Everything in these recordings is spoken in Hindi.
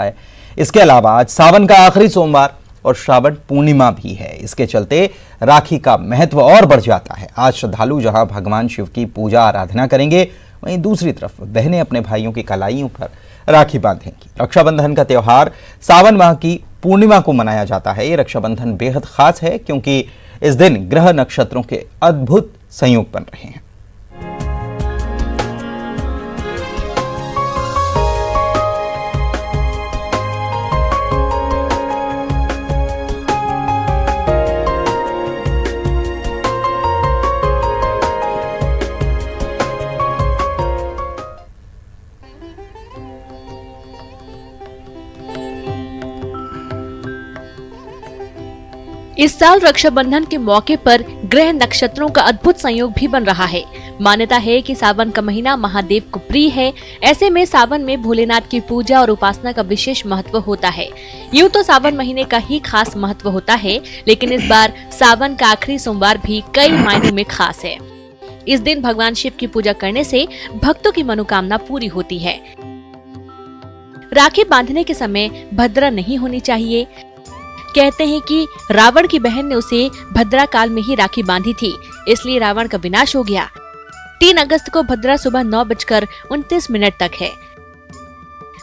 है। इसके अलावा आज सावन का आखिरी सोमवार और श्रावण पूर्णिमा भी है। इसके चलते राखी का महत्व और बढ़ जाता है। आज श्रद्धालु जहां भगवान शिव की पूजा आराधना करेंगे, वहीं दूसरी तरफ बहनें अपने भाइयों की कलाइयों पर राखी बांधेंगी। रक्षाबंधन का त्यौहार सावन माह की पूर्णिमा को मनाया जाता है। ये रक्षाबंधन बेहद खास है क्योंकि इस दिन ग्रह नक्षत्रों के अद्भुत संयोग बन रहे हैं। इस साल रक्षाबंधन के मौके पर ग्रह नक्षत्रों का अद्भुत संयोग भी बन रहा है। मान्यता है कि सावन का महीना महादेव को प्रिय है। ऐसे में सावन में भोलेनाथ की पूजा और उपासना का विशेष महत्व होता है। यूं तो सावन महीने का ही खास महत्व होता है, लेकिन इस बार सावन का आखिरी सोमवार भी कई मायनों में खास है। इस दिन भगवान शिव की पूजा करने से भक्तों की मनोकामना पूरी होती है। राखी बांधने के समय भद्रा नहीं होनी चाहिए। कहते हैं कि रावण की बहन ने उसे भद्रा काल में ही राखी बांधी थी, इसलिए रावण का विनाश हो गया। 3 अगस्त को भद्रा सुबह 9:29 तक है।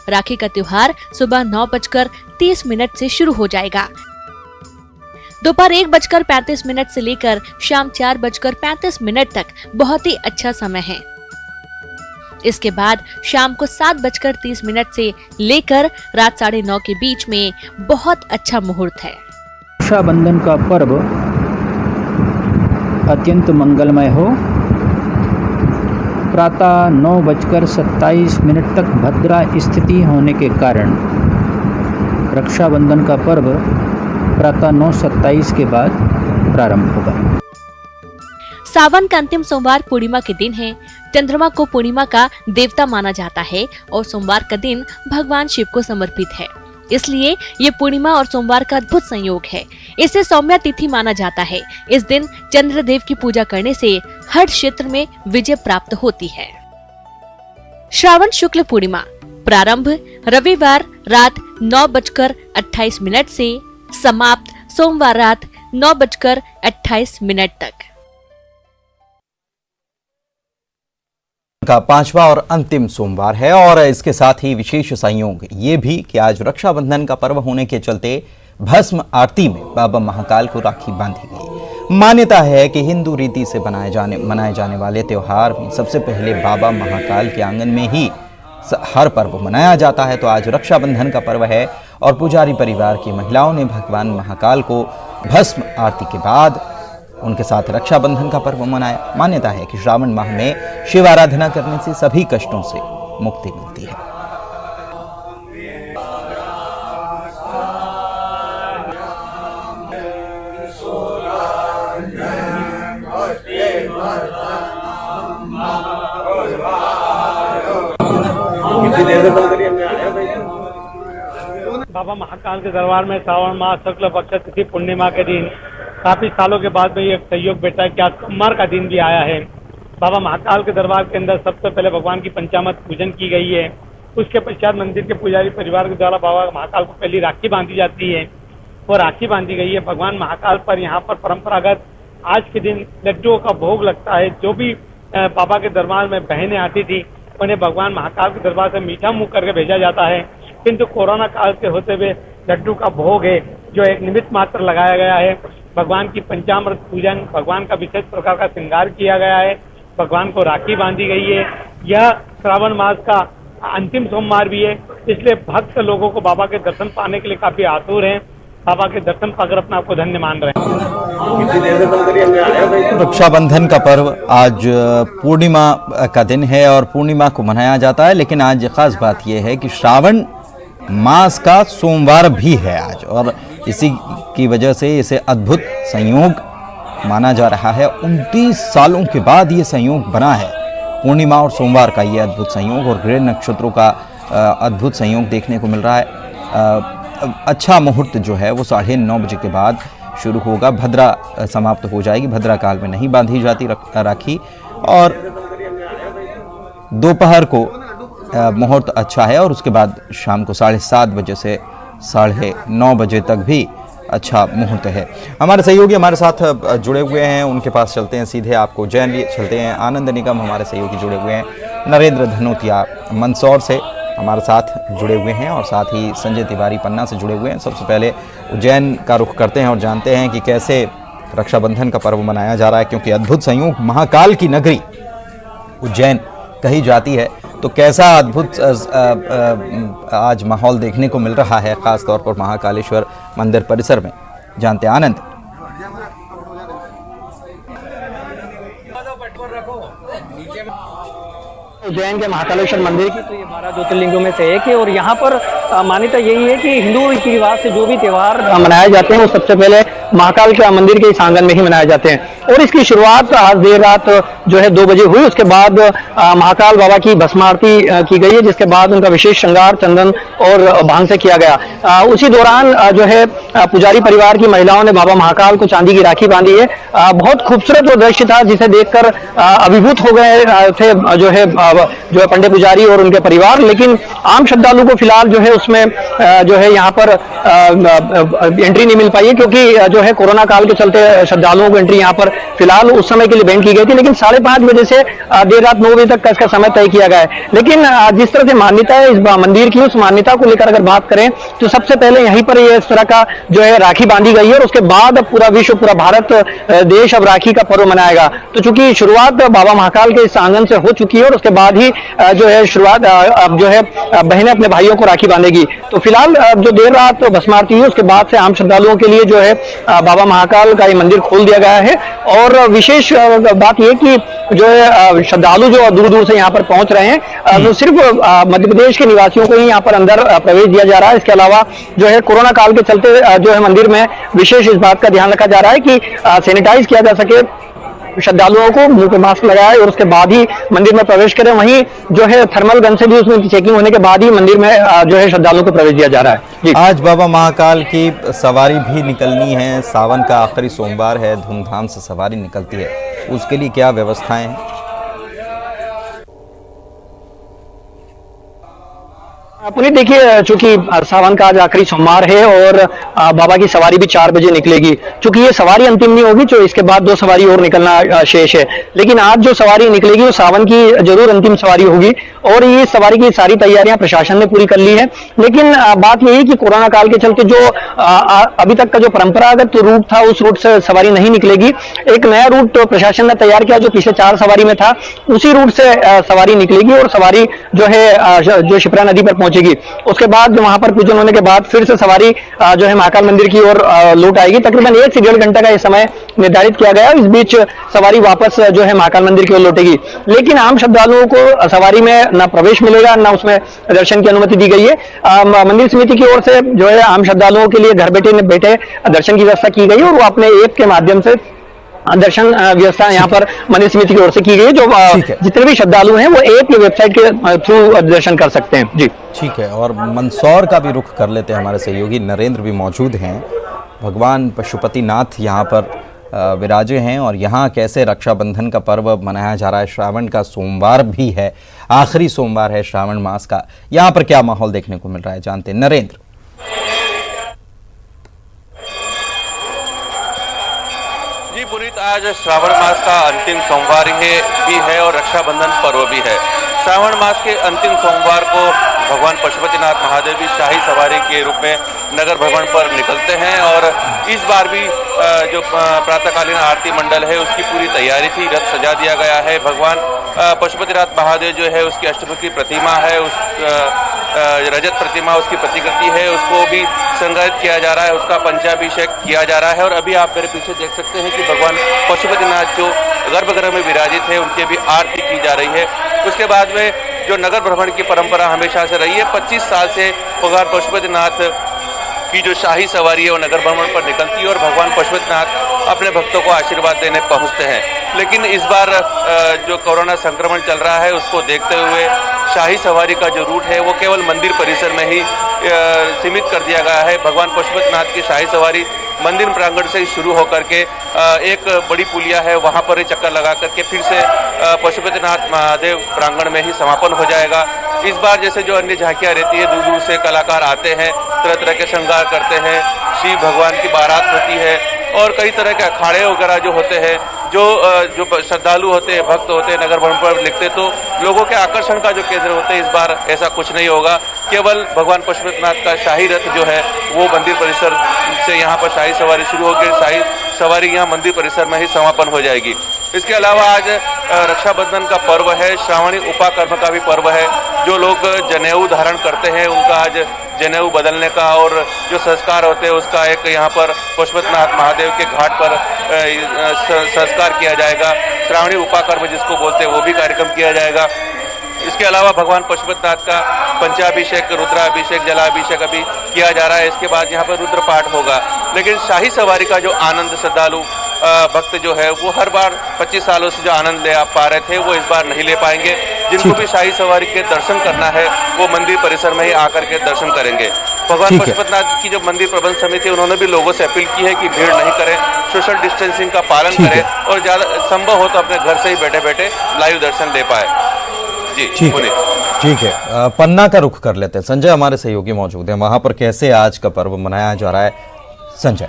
राखी का त्योहार सुबह 9:30 से शुरू हो जाएगा। दोपहर 1:35 से लेकर शाम 4:35 तक बहुत ही अच्छा समय है। इसके बाद शाम को 7:30 से लेकर रात 9:30 के बीच में बहुत अच्छा मुहूर्त है। रक्षाबंधन का पर्व अत्यंत मंगलमय हो। प्रातः 9:27 तक भद्रा स्थिति होने के कारण रक्षाबंधन का पर्व प्रातः 9:27 के बाद प्रारंभ होगा। सावन का अंतिम सोमवार पूर्णिमा के दिन है। चंद्रमा को पूर्णिमा का देवता माना जाता है और सोमवार का दिन भगवान शिव को समर्पित है, इसलिए ये पूर्णिमा और सोमवार का अद्भुत संयोग है। इसे सौम्या तिथि माना जाता है। इस दिन चंद्रदेव की पूजा करने से हर क्षेत्र में विजय प्राप्त होती है। श्रावण शुक्ल पूर्णिमा प्रारंभ रविवार रात 9:28 से समाप्त सोमवार रात 9:28 तक। का 5वां और अंतिम सोमवार है और इसके साथ ही विशेष संयोग ये भी कि आज रक्षाबंधन का पर्व होने के चलते भस्म आरती में बाबा महाकाल को राखी बांधी गई। मान्यता है कि हिंदू रीति से मनाए जाने वाले त्योहार में सबसे पहले बाबा महाकाल के आंगन में ही हर पर्व मनाया जाता है। तो आज रक्षाबंधन का पर्व है और पुजारी परिवार की महिलाओं ने भगवान महाकाल को भस्म आरती के बाद उनके साथ रक्षाबंधन का पर्व मनाया। मान्यता है कि श्रावण माह में शिव आराधना करने से सभी कष्टों से मुक्ति मिलती है। बाबा महाकाल के दरबार में श्रावण माह शुक्ल पक्ष तिथि पूर्णिमा के दिन काफी सालों के बाद में ये सहयोग बेटा क्या सोमवार का दिन भी आया है। बाबा महाकाल के दरबार के अंदर सबसे पहले भगवान की पंचामृत पूजन की गई है। उसके पश्चात मंदिर के पुजारी परिवार के द्वारा बाबा महाकाल को पहली राखी बांधी जाती है। वो राखी बांधी गई है। भगवान महाकाल पर यहाँ पर परंपरागत आज के दिन लड्डुओं का भोग लगता है। जो भी बाबा के दरबार में बहनें आती थी उन्हें भगवान महाकाल के दरबार से मीठा मुंह करके भेजा जाता है, किंतु कोरोना काल के होते हुए लड्डू का भोग है जो एक निमित्त मात्र लगाया गया है। भगवान की पंचामृत पूजन, भगवान का विशेष प्रकार का श्रृंगार किया गया है, भगवान को राखी बांधी गई है। यह श्रावण मास का अंतिम सोमवार भी है, इसलिए भक्त लोगों को बाबा के दर्शन पाने के लिए काफी आतुर हैं। बाबा के दर्शन पाकर अपने आपको धन्य मान रहे हैं। रक्षाबंधन का पर्व आज पूर्णिमा का दिन है और पूर्णिमा को मनाया जाता है, लेकिन आज खास बात यह है कि श्रावण मास का सोमवार भी है आज, और इसी की वजह से इसे अद्भुत संयोग माना जा रहा है। 29 सालों के बाद ये संयोग बना है, पूर्णिमा और सोमवार का ये अद्भुत संयोग, और ग्रह नक्षत्रों का अद्भुत संयोग देखने को मिल रहा है। अच्छा मुहूर्त जो है वो 9:30 बजे के बाद शुरू होगा। भद्रा समाप्त हो जाएगी। भद्रा काल में नहीं बांधी जाती राखी, और दोपहर को मुहूर्त अच्छा है और उसके बाद शाम को 7:30 बजे से 9:30 बजे तक भी अच्छा मुहूर्त है। हमारे सहयोगी हमारे साथ जुड़े हुए हैं, उनके पास चलते हैं, सीधे आपको उज्जैन चलते हैं। आनंद निगम हमारे सहयोगी जुड़े हुए हैं, नरेंद्र धनोतिया मंदसौर से हमारे साथ जुड़े हुए हैं और साथ ही संजय तिवारी पन्ना से जुड़े हुए हैं। सबसे पहले उज्जैन का रुख करते हैं और जानते हैं कि कैसे रक्षाबंधन का पर्व मनाया जा रहा है, क्योंकि अद्भुत संयोग महाकाल की नगरी उज्जैन कही जाती है। तो कैसा अद्भुत आज माहौल देखने को मिल रहा है, खास तौर पर महाकालेश्वर मंदिर परिसर में, जानते हैं आनंद। उज्जैन के महाकालेश्वर मंदिर की तो ये 12 ज्योतिर्लिंगों में से एक है और यहाँ पर मान्यता यही है कि हिंदू रीति रिवाज से जो भी त्योहार मनाए जाते हैं वो सबसे पहले महाकाल के मंदिर के इस आंगन में ही मनाए जाते हैं। और इसकी शुरुआत आज देर रात जो है 2 बजे हुई। उसके बाद महाकाल बाबा की भस्म आरती की गई है, जिसके बाद उनका विशेष श्रृंगार चंदन और भांग से किया गया। उसी दौरान जो है पुजारी परिवार की महिलाओं ने बाबा महाकाल को चांदी की राखी बांधी है। बहुत खूबसूरत वो दृश्य था जिसे देखकर अभिभूत हो गए थे जो है पंडित पुजारी और उनके परिवार। लेकिन आम श्रद्धालु को फिलहाल जो है उसमें जो है यहाँ पर एंट्री नहीं मिल पाई है, क्योंकि जो है कोरोना काल के चलते श्रद्धालुओं को एंट्री यहाँ पर फिलहाल उस समय के लिए बैन की गई थी। लेकिन 5:30 बजे से देर रात 9 बजे तक का इसका समय तय किया गया है। लेकिन जिस तरह से मान्यता है इस मंदिर की, उस मान्यता को लेकर अगर बात करें तो सबसे पहले यहीं पर ये इस तरह का जो है राखी बांधी गई है और उसके बाद पूरा विश्व, पूरा भारत देश अब राखी का पर्व मनाएगा। तो चूंकि शुरुआत बाबा महाकाल के इस आंगन से हो चुकी है और उसके बाद ही जो है शुरुआत अब जो है बहनें अपने भाइयों को राखी बांधेगी। तो फिलहाल जो देर रात भस्म आरती हुई उसके बाद से आम श्रद्धालुओं के लिए जो है बाबा महाकाल का ये मंदिर खोल दिया गया है। और विशेष बात यह कि जो है श्रद्धालु जो दूर दूर से यहाँ पर पहुंच रहे हैं वो सिर्फ मध्य प्रदेश के निवासियों को ही यहाँ पर अंदर प्रवेश दिया जा रहा है। इसके अलावा जो है कोरोना काल के चलते जो है मंदिर में विशेष इस बात का ध्यान रखा जा रहा है कि सैनिटाइज किया जा सके, श्रद्धालुओं को मुंह पे मास्क लगाए और उसके बाद ही मंदिर में प्रवेश करें। वहीं जो है थर्मल गन से भी उसमें चेकिंग होने के बाद ही मंदिर में जो है श्रद्धालुओं को प्रवेश दिया जा रहा है। जी। आज बाबा महाकाल की सवारी भी निकलनी है, सावन का आखिरी सोमवार है, धूमधाम से सवारी निकलती है, उसके लिए क्या व्यवस्थाएं हैं? पुनीत देखिए, चूंकि सावन का आज आखिरी सोमवार है और बाबा की सवारी भी 4 बजे निकलेगी। चूंकि ये सवारी अंतिम नहीं होगी, जो इसके बाद 2 सवारी और निकलना शेष है। लेकिन आज जो सवारी निकलेगी वो सावन की जरूर अंतिम सवारी होगी और ये सवारी की सारी तैयारियां प्रशासन ने पूरी कर ली है। लेकिन बात यही कि कोरोना काल के चलते जो अभी तक का जो परंपरागत रूट था उस रूट से सवारी नहीं निकलेगी। एक नया रूट प्रशासन ने तैयार किया जो पिछले 4 सवारी में था, उसी रूट से सवारी निकलेगी और सवारी जो है जो शिप्रा नदी पर पहुंचेगी। उसके बाद वहां पर पूजन होने के बाद फिर से सवारी जो है महाकाल मंदिर की ओर लौट आएगी। तकरीबन 1 से 1.5 घंटा का ये समय निर्धारित किया गया है। इस बीच सवारी वापस जो है महाकाल मंदिर की ओर लौटेगी। लेकिन आम श्रद्धालुओं को सवारी में न प्रवेश मिलेगा न उसमें दर्शन की अनुमति दी गई है। मंदिर समिति की ओर से जो है आम श्रद्धालुओं के लिए घर बैठे दर्शन की व्यवस्था की गई और वो अपने ऐप के माध्यम से दर्शन व्यवस्था यहाँ पर मंदिर समिति की ओर से की गई है। जो जितने भी श्रद्धालु हैं वो ऐप या वेबसाइट के थ्रू दर्शन कर सकते हैं। जी ठीक है, और मंदसौर का भी रुख कर लेते हैं, हमारे सहयोगी नरेंद्र भी मौजूद हैं। भगवान पशुपतिनाथ यहाँ पर विराजे हैं और यहाँ कैसे रक्षाबंधन का पर्व मनाया जा रहा है। श्रावण का सोमवार भी है, आखिरी सोमवार है श्रावण मास का, यहाँ पर क्या माहौल देखने को मिल रहा है, जानते हैं नरेंद्र। जी पुनीत, आज श्रावण मास का अंतिम सोमवार भी है और रक्षाबंधन पर्व भी है। श्रावण मास के अंतिम सोमवार को भगवान पशुपतिनाथ महादेव भी शाही सवारी के रूप में नगर भ्रमण पर निकलते हैं और इस बार भी जो प्रातःकालीन आरती मंडल है उसकी पूरी तैयारी थी। रथ सजा दिया गया है। भगवान पशुपतिनाथ महादेव जो है उसकी अष्टमुखी प्रतिमा है, उस रजत प्रतिमा उसकी प्रतिकृति है, उसको भी श्रृंगारित किया जा रहा है, उसका पंचाभिषेक किया जा रहा है। और अभी आप मेरे पीछे देख सकते हैं कि भगवान पशुपतिनाथ जो गर्भगृह में विराजित है उनकी भी आरती की जा रही है। उसके बाद में जो नगर भ्रमण की परंपरा हमेशा से रही है, 25 साल से भगवान पशुपतिनाथ की जो शाही सवारी है वो नगर भ्रमण पर निकलती है और भगवान पशुपतिनाथ अपने भक्तों को आशीर्वाद देने पहुंचते हैं। लेकिन इस बार जो कोरोना संक्रमण चल रहा है उसको देखते हुए शाही सवारी का जो रूट है वो केवल मंदिर परिसर में ही सीमित कर दिया गया है। भगवान पशुपतिनाथ की शाही सवारी मंदिर प्रांगण से शुरू होकर के एक बड़ी पुलिया है वहां पर ही चक्कर लगा करके फिर से पशुपतिनाथ महादेव प्रांगण में ही समापन हो जाएगा। इस बार जैसे जो अन्य झांकियां रहती है, दूर दूर से कलाकार आते हैं, तरह तरह के श्रृंगार करते हैं, शिव भगवान की बारात होती है और कई तरह के अखाड़े वगैरह जो होते हैं, जो श्रद्धालु होते हैं, भक्त होते हैं, नगर भ्रमण पर लिखते, तो लोगों के आकर्षण का जो केंद्र होते हैं, इस बार ऐसा कुछ नहीं होगा। केवल भगवान पशुपतिनाथ का शाही रथ जो है वो मंदिर परिसर से यहाँ पर शाही सवारी शुरू होकर शाही सवारी यहाँ मंदिर परिसर में ही समापन हो जाएगी। इसके अलावा आज रक्षाबंधन का पर्व है, श्रावणी उपाकर्म का भी पर्व है। जो लोग जनेऊ धारण करते हैं उनका आज जनेऊ बदलने का और जो संस्कार होते हैं उसका एक यहाँ पर पशुपतिनाथ महादेव के घाट पर संस्कार किया जाएगा। श्रावणी उपाकर्म जिसको बोलते हैं वो भी कार्यक्रम किया जाएगा। इसके अलावा भगवान पशुपतिनाथ का पंचाभिषेक, रुद्राभिषेक, जलाभिषेक अभी किया जा रहा है। इसके बाद यहाँ पर रुद्र पाठ होगा। लेकिन शाही सवारी का जो आनंद श्रद्धालु भक्त जो है वो हर बार 25 सालों से जो आनंद ले पा रहे थे वो इस बार नहीं ले पाएंगे। जिनको भी शाही सवारी के दर्शन करना है वो मंदिर परिसर में ही आकर के दर्शन करेंगे। भगवान पशुपतिनाथ की जो मंदिर प्रबंध समिति उन्होंने भी लोगों से अपील की है कि भीड़ नहीं करें, सोशल डिस्टेंसिंग का पालन करें और ज्यादा संभव हो तो अपने घर से ही बैठे बैठे लाइव दर्शन ले पाए। जी ठीक है। पन्ना का रुख कर लेते हैं। संजय हमारे सहयोगी मौजूद हैं, वहां पर कैसे आज का पर्व मनाया जा रहा है? संजय।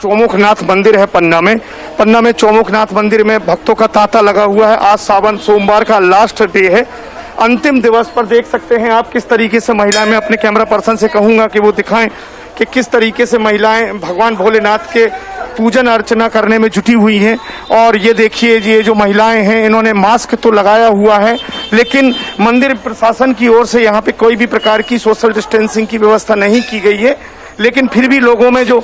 चौमुखनाथ मंदिर है पन्ना में चौमुखनाथ मंदिर में भक्तों का तांता लगा हुआ है। आज सावन सोमवार का लास्ट डे है, अंतिम दिवस पर देख सकते हैं आप किस तरीके से महिलाएं, मैं अपने कैमरा पर्सन से कहूंगा कि वो दिखाएं कि किस तरीके से महिलाएं भगवान भोलेनाथ के पूजन अर्चना करने में जुटी हुई हैं। और ये देखिए, ये जो महिलाएं हैं इन्होंने मास्क तो लगाया हुआ है, लेकिन मंदिर प्रशासन की ओर से यहाँ पे कोई भी प्रकार की सोशल डिस्टेंसिंग की व्यवस्था नहीं की गई है। लेकिन फिर भी लोगों में जो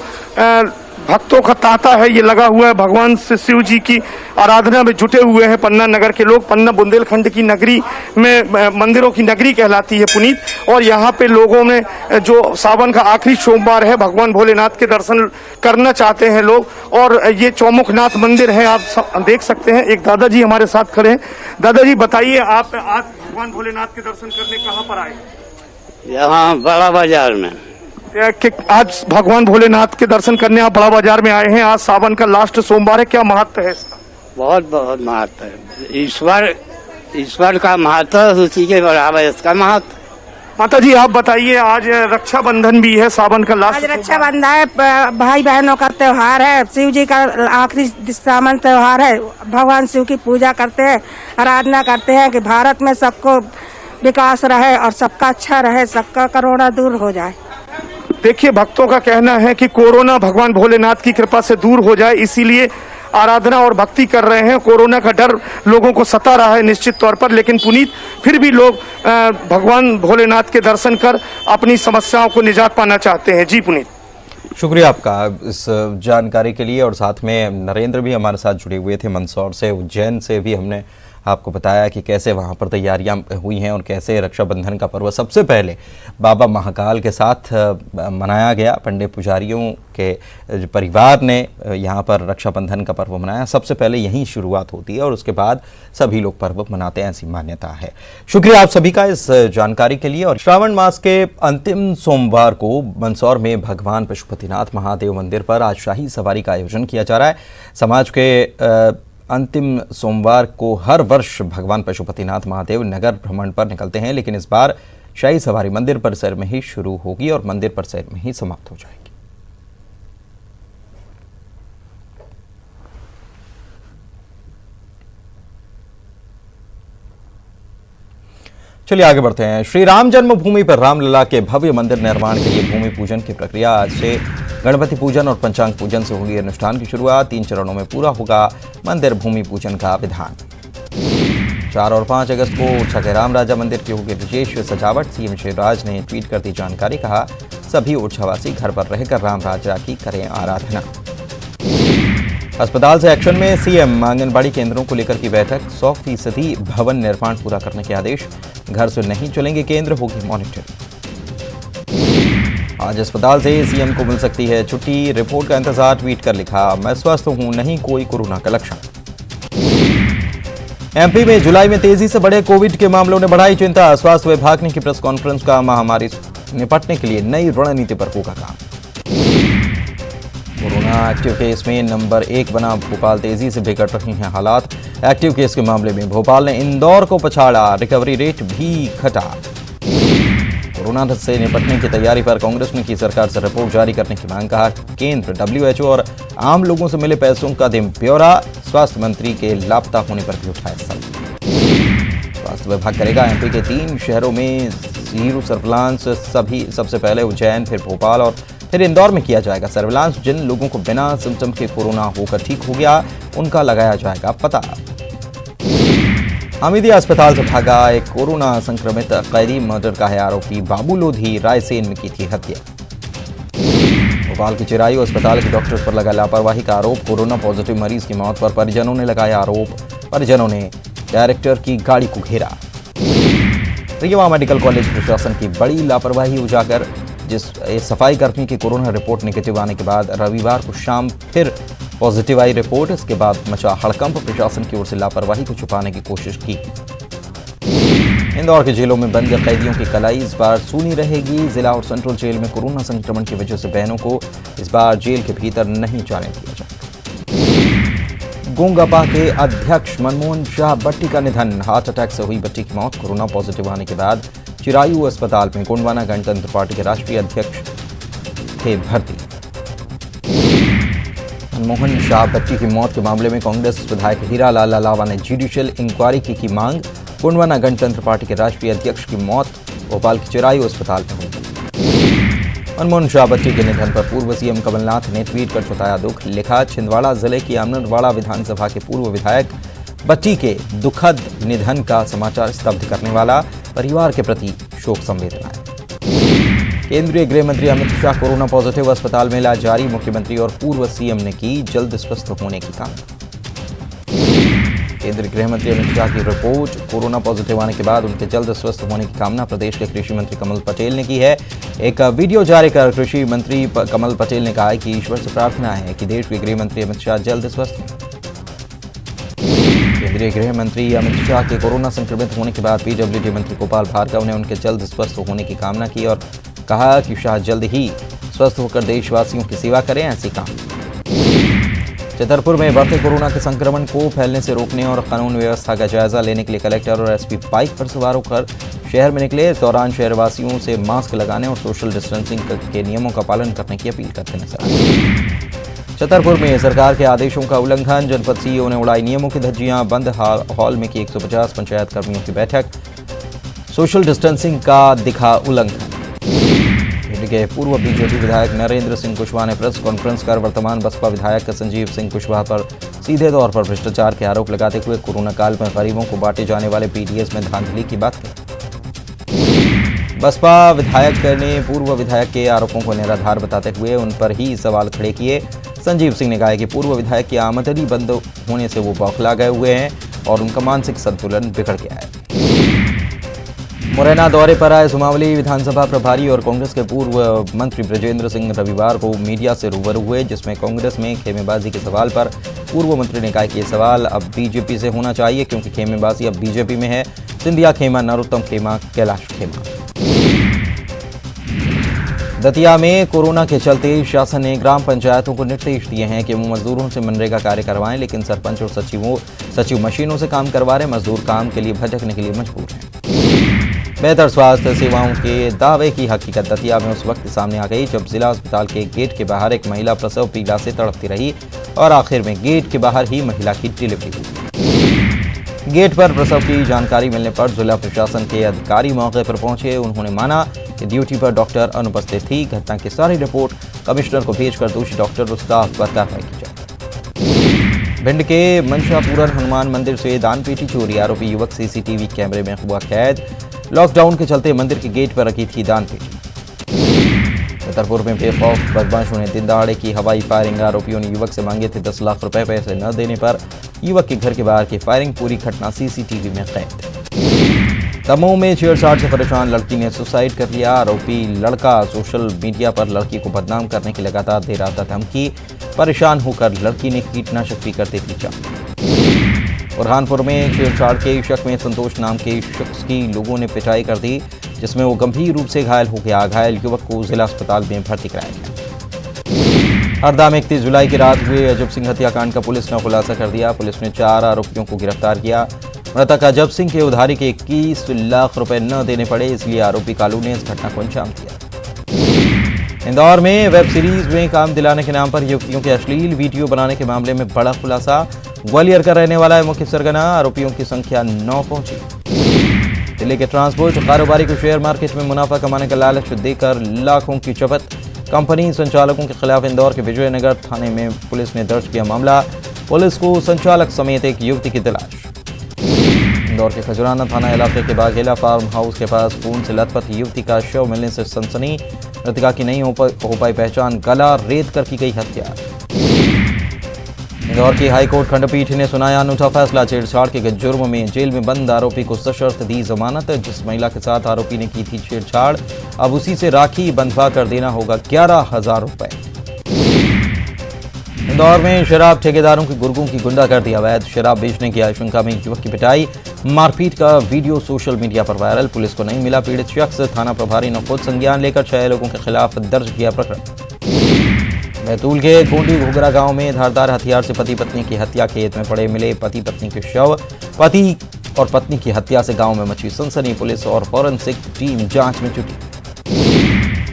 भक्तों का तांता है ये लगा हुआ है। भगवान शिव जी की आराधना में जुटे हुए हैं पन्ना नगर के लोग। पन्ना बुंदेलखंड की नगरी में मंदिरों की नगरी कहलाती है पुनीत। और यहाँ पे लोगों में जो सावन का आखिरी सोमवार है, भगवान भोलेनाथ के दर्शन करना चाहते हैं लोग। और ये चौमुखनाथ मंदिर है, आप देख सकते हैं। एक दादाजी हमारे साथ खड़े हैं। दादाजी बताइए, आप आज भगवान भोलेनाथ के दर्शन करने कहाँ पर आए? यहाँ बड़ा बाजार में। कि आज भगवान भोलेनाथ के दर्शन करने आप बड़ा बाजार में आए हैं। आज सावन का लास्ट सोमवार है, क्या महत्व है इसका? बहुत बहुत महत्व है। ईश्वर का महत्व, उसी के बराबर इसका महत्व। माता जी आप बताइए, आज रक्षाबंधन भी है, सावन का लास्ट। आज रक्षाबंधन है, भाई बहनों का त्योहार है, शिव जी का आखिरी सावन त्योहार है। भगवान शिव की पूजा करते हैं, आराधना करते हैं कि भारत में सबको विकास रहे और सबका अच्छा रहे, सबका कोरोना दूर हो जाए। देखिए, भक्तों का कहना है कि कोरोना भगवान भोलेनाथ की कृपा से दूर हो जाए, इसीलिए आराधना और भक्ति कर रहे हैं। कोरोना का डर लोगों को सता रहा है निश्चित तौर पर, लेकिन पुनीत फिर भी लोग भगवान भोलेनाथ के दर्शन कर अपनी समस्याओं को निजात पाना चाहते हैं। जी पुनीत, शुक्रिया आपका इस जानकारी के लिए। और साथ में नरेंद्र भी हमारे साथ जुड़े हुए थे मंदसौर से। उज्जैन से भी हमने आपको बताया कि कैसे वहाँ पर तैयारियां हुई हैं और कैसे रक्षाबंधन का पर्व सबसे पहले बाबा महाकाल के साथ मनाया गया। पंडित पुजारियों के परिवार ने यहाँ पर रक्षाबंधन का पर्व मनाया। सबसे पहले यहीं शुरुआत होती है और उसके बाद सभी लोग पर्व मनाते हैं, ऐसी मान्यता है। शुक्रिया आप सभी का इस जानकारी के लिए। और श्रावण मास के अंतिम सोमवार को मंदसौर में भगवान पशुपतिनाथ महादेव मंदिर पर आज शाही सवारी का आयोजन किया जा रहा है। समाज के अंतिम सोमवार को हर वर्ष भगवान पशुपतिनाथ महादेव नगर भ्रमण पर निकलते हैं, लेकिन इस बार शाही सवारी मंदिर परिसर में ही शुरू होगी और मंदिर परिसर में ही समाप्त हो जाएगी। चलिए आगे बढ़ते हैं। श्री राम जन्मभूमि पर रामलला के भव्य मंदिर निर्माण के लिए भूमि पूजन की प्रक्रिया आज से गणपति पूजन और पंचांग पूजन से होगी अनुष्ठान की शुरुआत। 3 चरणों में पूरा होगा मंदिर भूमि पूजन का विधान। 4 और 5 अगस्त को ओरछा के राम राजा मंदिर की होगी विशेष सजावट। सीएम शिवराज ने ट्वीट कर दी जानकारी, कहा सभी ओरछावासी घर पर रहकर राम राजा की करें आराधना। अस्पताल से एक्शन में सीएम, आंगनबाड़ी केंद्रों को लेकर की बैठक। 100% भवन निर्माण पूरा करने के आदेश। घर से नहीं चलेंगे केंद्र, होगी मॉनिटरिंग। आज अस्पताल से सीएम को मिल सकती है छुट्टी। रिपोर्ट का इंतजार, ट्वीट कर लिखा मैं स्वस्थ हूं, नहीं कोई कोरोना का लक्षण। एमपी में जुलाई में तेजी से बढ़े कोविड के मामलों ने बढ़ाई चिंता। स्वास्थ्य विभाग ने की प्रेस कॉन्फ्रेंस का महामारी से निपटने के लिए नई रणनीति पर होगा काम। कोरोना एक्टिव केस में नंबर 1 बना भोपाल, तेजी से बिगड़ रही हैं हालात। एक्टिव केस के मामले में भोपाल ने इंदौर को पछाड़ा, रिकवरी रेट भी घटा। कोरोना से निपटने की तैयारी पर कांग्रेस ने की सरकार से रिपोर्ट जारी करने की मांग। कहा केंद्र WHO और आम लोगों से मिले पैसों का दे ब्यौरा। स्वास्थ्य मंत्री के लापता होने पर भी उठाया सवाल। स्वास्थ्य विभाग करेगा एमपी के 3 शहरों में जीरो सर्विलांस। सबसे पहले उज्जैन, फिर भोपाल और फिर इंदौर में किया जाएगा सर्विलांस। जिन लोगों को बिना सिम्टम के कोरोना होकर ठीक हो गया, उनका लगाया जाएगा पता। हमीदिया अस्पताल से भागा एक कोरोना संक्रमित कैदी, मर्डर का है आरोपी। बाबू लोधी रायसेन में की थी हत्या। भोपाल के चिरायू अस्पताल के डॉक्टर्स पर लगा लापरवाही का आरोप। कोरोना पॉजिटिव मरीज की मौत पर परिजनों ने लगाया आरोप। परिजनों ने डायरेक्टर की गाड़ी को घेरा। रीवा मेडिकल कॉलेज प्रशासन की बड़ी लापरवाही उजागर। जिस सफाई कर्मी की कोरोना रिपोर्ट नेगेटिव आने के बाद रविवार को शाम फिर पॉजिटिव आई रिपोर्ट। इसके बाद मचा हड़कंप। प्रशासन की ओर से लापरवाही को छुपाने की कोशिश की। इंदौर के जेलों में बंद कैदियों की कलाई इस बार सूनी रहेगी। जिला और सेंट्रल जेल में कोरोना संक्रमण की वजह से बहनों को इस बार जेल के भीतर नहीं जाने दिया जाएगा। गोंगापा के अध्यक्ष मनमोहन शाह बट्टी का निधन। हार्ट अटैक से हुई बट्टी की मौत। कोरोना पॉजिटिव आने के बाद चिरायू अस्पताल में गोंडवाना गणतंत्र पार्टी के राष्ट्रीय अध्यक्ष थे भर्ती। मनमोहन शाह बट्टी की मौत के मामले में कांग्रेस विधायक हीरालाल अलावा ने जुडिशियल इंक्वायरी की मांग। गोंडवाना गणतंत्र पार्टी के राष्ट्रीय अध्यक्ष की मौत भोपाल के चिरायू अस्पताल में हुई। मनमोहन शाह बट्टी के निधन पर पूर्व सीएम कमलनाथ ने ट्वीट कर जताया दुख। लिखा, छिंदवाड़ा जिले की आमनवाड़ा विधानसभा के पूर्व विधायक बट्टी के दुखद निधन का समाचार स्तब्ध करने वाला। परिवार के प्रति शोक संवेदना है। केंद्रीय गृह मंत्री अमित शाह कोरोना पॉजिटिव, अस्पताल में इलाज जारी। मुख्यमंत्री और पूर्व सीएम ने की जल्द स्वस्थ होने की कामना। केंद्रीय गृह मंत्री अमित शाह की रिपोर्ट कोरोना पॉजिटिव आने के बाद उनके जल्द स्वस्थ होने की कामना प्रदेश के कृषि मंत्री कमल पटेल ने की है। एक वीडियो जारी कर कृषि मंत्री कमल पटेल ने कहा कि ईश्वर से प्रार्थना है कि देश के गृह मंत्री अमित शाह जल्द स्वस्थ हों। केंद्रीय गृह मंत्री अमित शाह के कोरोना संक्रमित होने के बाद पीडब्ल्यूडी मंत्री गोपाल भार्गव ने उनके जल्द स्वस्थ होने की कामना की और कहा कि शाह जल्द ही स्वस्थ होकर देशवासियों की सेवा करें। ऐसी काम छतरपुर में बढ़ते कोरोना के संक्रमण को फैलने से रोकने और कानून व्यवस्था का जायजा लेने के लिए कलेक्टर और एसपी बाइक पर सवार होकर शहर में निकले। इस दौरान शहरवासियों से मास्क लगाने और सोशल डिस्टेंसिंग के नियमों का पालन करने की अपील करते नजर आए। छतरपुर में सरकार के आदेशों का उल्लंघन। जनपद सीईओ ने उड़ाई नियमों की धज्जियां। बंद हॉल में की 150 पंचायत कर्मियों की बैठक। सोशल डिस्टेंसिंग का दिखा उल्लंघन। के पूर्व बीजेपी विधायक नरेंद्र सिंह कुशवाहा ने प्रेस कॉन्फ्रेंस कर वर्तमान बसपा विधायक संजीव सिंह कुशवाहा पर सीधे तौर पर भ्रष्टाचार के आरोप लगाते हुए कोरोना काल में गरीबों को बांटे जाने वाले पीडीएस में धांधली की बात की। बसपा विधायक ने पूर्व विधायक के आरोपों को निराधार बताते हुए उन पर ही सवाल खड़े किए। संजीव सिंह ने कहा कि पूर्व विधायक की आमदनी बंद होने से वो बौखला गए हुए हैं और उनका मानसिक संतुलन बिगड़ गया है। मुरैना दौरे पर आए सुमावली विधानसभा प्रभारी और कांग्रेस के पूर्व मंत्री ब्रजेंद्र सिंह रविवार को मीडिया से रूबरू हुए, जिसमें कांग्रेस में खेमेबाजी के सवाल पर पूर्व मंत्री ने कहा कि ये सवाल अब बीजेपी से होना चाहिए क्योंकि खेमेबाजी अब बीजेपी में है। सिंधिया खेमा, नरोत्तम खेमा, कैलाश खेमा। दतिया में कोरोना के चलते शासन ने ग्राम पंचायतों को निर्देश दिए हैं कि वो मजदूरों से मनरेगा कार्य करवाएं, लेकिन सरपंच और सचिव मशीनों से काम करवा रहे। मजदूर काम के लिए भटकने के लिए मजबूर हैं। बेहतर स्वास्थ्य सेवाओं के दावे की हकीकत दतिया में उस वक्त सामने आ गई जब जिला अस्पताल के गेट के बाहर एक महिला प्रसव पीड़ा से तड़पती रही और आखिर में गेट के बाहर ही महिला की डिलीवरी हुई। गेट पर प्रसव की जानकारी मिलने पर जिला प्रशासन के अधिकारी मौके पर पहुंचे। उन्होंने माना कि ड्यूटी पर डॉक्टर अनुपस्थित थी। घटना की सारी रिपोर्ट कमिश्नर को भेजकर दोषी डॉक्टर और स्टाफ पर कार्रवाई की जाए। भिंड के मनशापुरन हनुमान मंदिर से दानपेटी चोरी, आरोपी युवक सीसीटीवी कैमरे में हुआ कैद। लॉकडाउन के चलते मंदिर के गेट पर रखी थी दानपेटी। छतरपुर में बेखौफ बदमाशों ने दिन दहाड़े की हवाई फायरिंग, आरोपियों ने युवक से मांगे थे 10 लाख रुपए। पैसे न देने पर युवक के घर के बाहर की फायरिंग, पूरी घटना सीसीटीवी में कैद। दमोह में छेड़छाड़ से परेशान लड़की ने सुसाइड कर लिया। आरोपी लड़का सोशल मीडिया पर लड़की को बदनाम करने की लगातार दे रहा था धमकी। परेशान होकर लड़की ने कीटनाशक पीकर दे दी जान। बुरहानपुर में छेड़छाड़ के शक में संतोष नाम के शख्स की लोगों ने पिटाई कर दी, जिसमें वो गंभीर रूप से घायल हो गया। घायल युवक को जिला अस्पताल में भर्ती कराया गया। हरदा में 31 जुलाई की रात हुए अजब सिंह हत्याकांड का पुलिस ने खुलासा कर दिया। पुलिस ने 4 आरोपियों को गिरफ्तार किया। मृतक अजब सिंह के उधारी के 21 लाख रुपए न देने पड़े, इसलिए आरोपी कालू ने इस घटना को अंजाम दिया। इंदौर में वेब सीरीज में काम दिलाने के नाम पर युवतियों के अश्लील वीडियो बनाने के मामले में बड़ा खुलासा। ग्वालियर का रहने वाला है मुख्य सरगना, आरोपियों की संख्या 9 पहुंची। दिल्ली के ट्रांसपोर्ट कारोबारी को शेयर मार्केट में मुनाफा कमाने का लालच देकर लाखों की चपत। कंपनी संचालकों के खिलाफ इंदौर के विजयनगर थाने में पुलिस ने दर्ज किया मामला। पुलिस को संचालक समेत एक युवती की तलाश। इंदौर के खजुराना थाना इलाके के बाघेला फार्म हाउस के पास खून से लथपथ युवती का शव मिलने से सनसनी। मृतका की नहीं हो पाई पहचान, गला रेत कर की गई हत्या। इंदौर की हाईकोर्ट खंडपीठ ने सुनाया अनूठा फैसला। छेड़छाड़ के जुर्म में जेल में बंद आरोपी को सशर्त दी जमानत। जिस महिला के साथ आरोपी ने की थी छेड़छाड़, अब उसी से राखी बंधवा कर देना होगा 11,000 रुपए। इंदौर में शराब ठेकेदारों के गुर्गों की गुंडागर्दी, अवैध शराब बेचने की आशंका में युवक की पिटाई, मारपीट का वीडियो सोशल मीडिया पर वायरल। पुलिस को नहीं मिला पीड़ित शख्स, थाना प्रभारी ने खुद संज्ञान लेकर 6 लोगों के खिलाफ दर्ज किया प्रकरण। बैतूल के गोंडी घुघरा गांव में धारदार हथियार से पति पत्नी की हत्या, खेत में पड़े मिले पति पत्नी के शव। पति और पत्नी की हत्या से गांव में मची सनसनी, पुलिस और फॉरेंसिक टीम जांच में जुटी।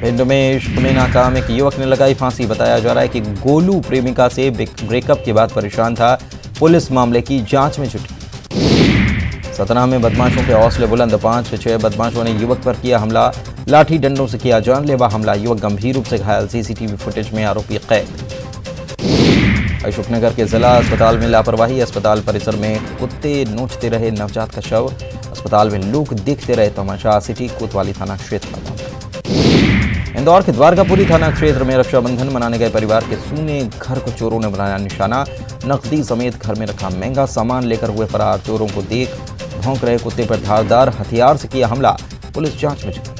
भिंड में इश्क में नाकाम एक युवक ने लगाई फांसी। बताया जा रहा है कि गोलू प्रेमिका से ब्रेकअप के बाद परेशान था। पुलिस मामले की जांच में जुटी। सतना में बदमाशों के हौसले बुलंद, 5 से 6 बदमाशों ने युवक पर किया हमला। लाठी डंडों से किया जानलेवा हमला, युवक गंभीर रूप से घायल। सीसीटीवी फुटेज में आरोपी कैद। अशोकनगर के जिला अस्पताल में लापरवाही, अस्पताल परिसर में कुत्ते नोचते रहे नवजात का शव। अस्पताल में लोग देखते रहे तमाशा। सिटी कोतवाली थाना क्षेत्र का मामला। इंदौर के द्वारकापुरी थाना क्षेत्र में रक्षाबंधन मनाने गए परिवार के सूने घर को चोरों ने बनाया निशाना। नकदी समेत घर में रखा महंगा सामान लेकर हुए फरार। चोरों को देख भौंक रहे कुत्ते पर धारदार हथियार से किया हमला। पुलिस जांच में जुटी।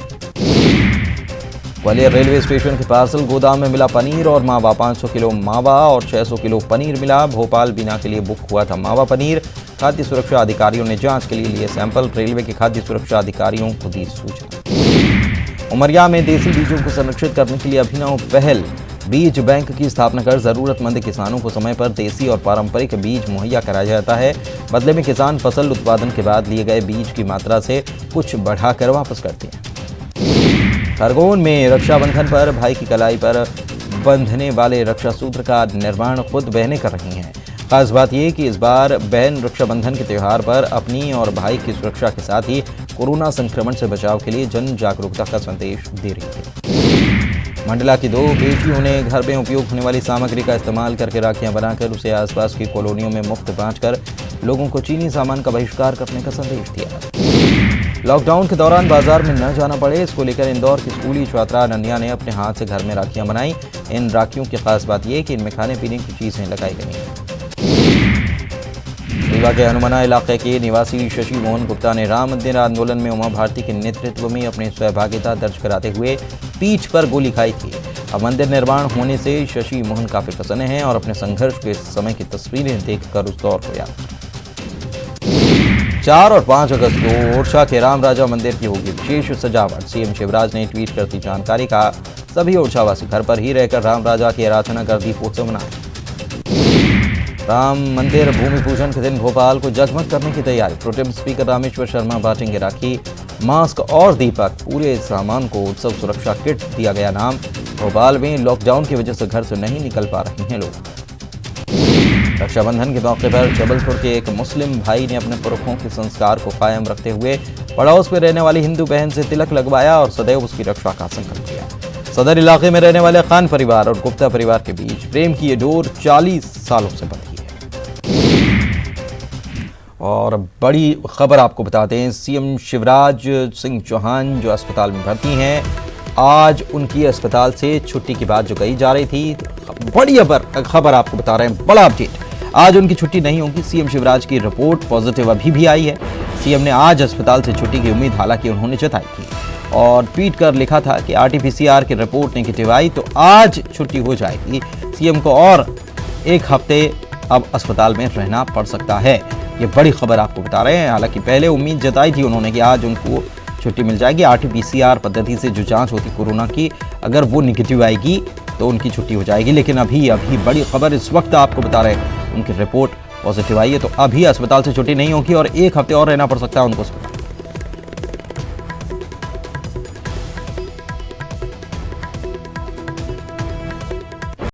ग्वालियर रेलवे स्टेशन के पार्सल गोदाम में मिला पनीर और मावा। 500 किलो मावा और 600 किलो पनीर मिला। भोपाल बीना के लिए बुक हुआ था मावा पनीर। खाद्य सुरक्षा अधिकारियों ने जांच के लिए सैंपल। रेलवे के खाद्य सुरक्षा अधिकारियों को दी सूचना। उमरिया में देसी बीजों को संरक्षित करने के लिए अभिनव पहल। बीज बैंक की स्थापना कर जरूरतमंद किसानों को समय पर देसी और पारंपरिक बीज मुहैया कराया जाता है। बदले में किसान फसल उत्पादन के बाद लिए गए बीज की मात्रा से कुछ बढ़ाकर वापस करते हैं। खरगोन में रक्षाबंधन पर भाई की कलाई पर बंधने वाले रक्षा सूत्र का निर्माण खुद बहनें कर रही हैं। खास बात यह कि इस बार बहन रक्षाबंधन के त्यौहार पर अपनी और भाई की सुरक्षा के साथ ही कोरोना संक्रमण से बचाव के लिए जन जागरूकता का संदेश दे रही है। मंडला की 2 बेटियों ने घर में उपयोग होने वाली सामग्री का इस्तेमाल करके राखियां बनाकर उसे आसपास की कॉलोनियों में मुफ्त बांटकर लोगों को चीनी सामान का बहिष्कार करने का संदेश दिया। लॉकडाउन के दौरान बाजार में न जाना पड़े, इसको लेकर इंदौर की स्कूली छात्रा अनन्या ने अपने हाथ से घर में राखियां बनाई। इन राखियों की खास बात यह कि इनमें खाने पीने की चीजें लगाई गई हैं। रीवा के हनुमाना इलाके के निवासी शशि मोहन गुप्ता ने राम मंदिर आंदोलन में उमा भारती के नेतृत्व में अपनी सहभागिता दर्ज कराते हुए पीठ पर गोली खाई थी। अब मंदिर निर्माण होने से शशि मोहन काफी प्रसन्न हैं और अपने संघर्ष के समय की तस्वीरें देखकर उस दौर हो गया। 4 और 5 अगस्त को ओरछा के राम राजा मंदिर की होगी विशेष सजावट। सीएम शिवराज ने ट्वीट कर दी जानकारी का। सभी ओरछावासी घर पर ही रहकर राम राजा की आराधना कर दीपोत्सव मनाएं। राम मंदिर भूमि पूजन के दिन भोपाल को जगमग करने की तैयारी। प्रोटेम स्पीकर रामेश्वर शर्मा बांटेंगे राखी, मास्क और दीपक। पूरे सामान को उत्सव सुरक्षा किट दिया गया नाम। भोपाल में लॉकडाउन की वजह से घर से नहीं निकल पा रहे हैं लोग। रक्षाबंधन के मौके पर जबलपुर के एक मुस्लिम भाई ने अपने पुरखों के संस्कार को कायम रखते हुए पड़ोस में रहने वाली हिंदू बहन से तिलक लगवाया और सदैव उसकी रक्षा का संकल्प लिया। सदर इलाके में रहने वाले खान परिवार और गुप्ता परिवार के बीच प्रेम की ये डोर 40 सालों से बंधी है। और बड़ी खबर आपको बता दें, सीएम शिवराज सिंह चौहान जो अस्पताल में भर्ती हैं, आज उनकी अस्पताल से छुट्टी की बात जो कही जा रही थी, बड़ी खबर आपको बता रहे हैं, बड़ा अपडेट। आज उनकी छुट्टी नहीं होगी। सीएम शिवराज की रिपोर्ट पॉजिटिव अभी भी आई है। सीएम ने आज अस्पताल से छुट्टी की उम्मीद हालांकि उन्होंने जताई थी और ट्वीट कर लिखा था कि आरटीपीसीआर की रिपोर्ट नेगेटिव आई तो आज छुट्टी हो जाएगी। सीएम को और 1 हफ्ते अब अस्पताल में रहना पड़ सकता है। ये बड़ी खबर आपको बता रहे हैं। हालांकि पहले उम्मीद जताई थी उन्होंने कि आज उनको छुट्टी मिल जाएगी। RT-PCR पद्धति से जो जांच होती कोरोना की, अगर वो निगेटिव आएगी तो उनकी छुट्टी हो जाएगी। लेकिन अभी बड़ी खबर इस वक्त आपको बता रहे हैं, उनकी रिपोर्ट पॉजिटिव आई है तो अभी अस्पताल से छुट्टी नहीं होगी और 1 हफ्ते और रहना पड़ सकता है उनको।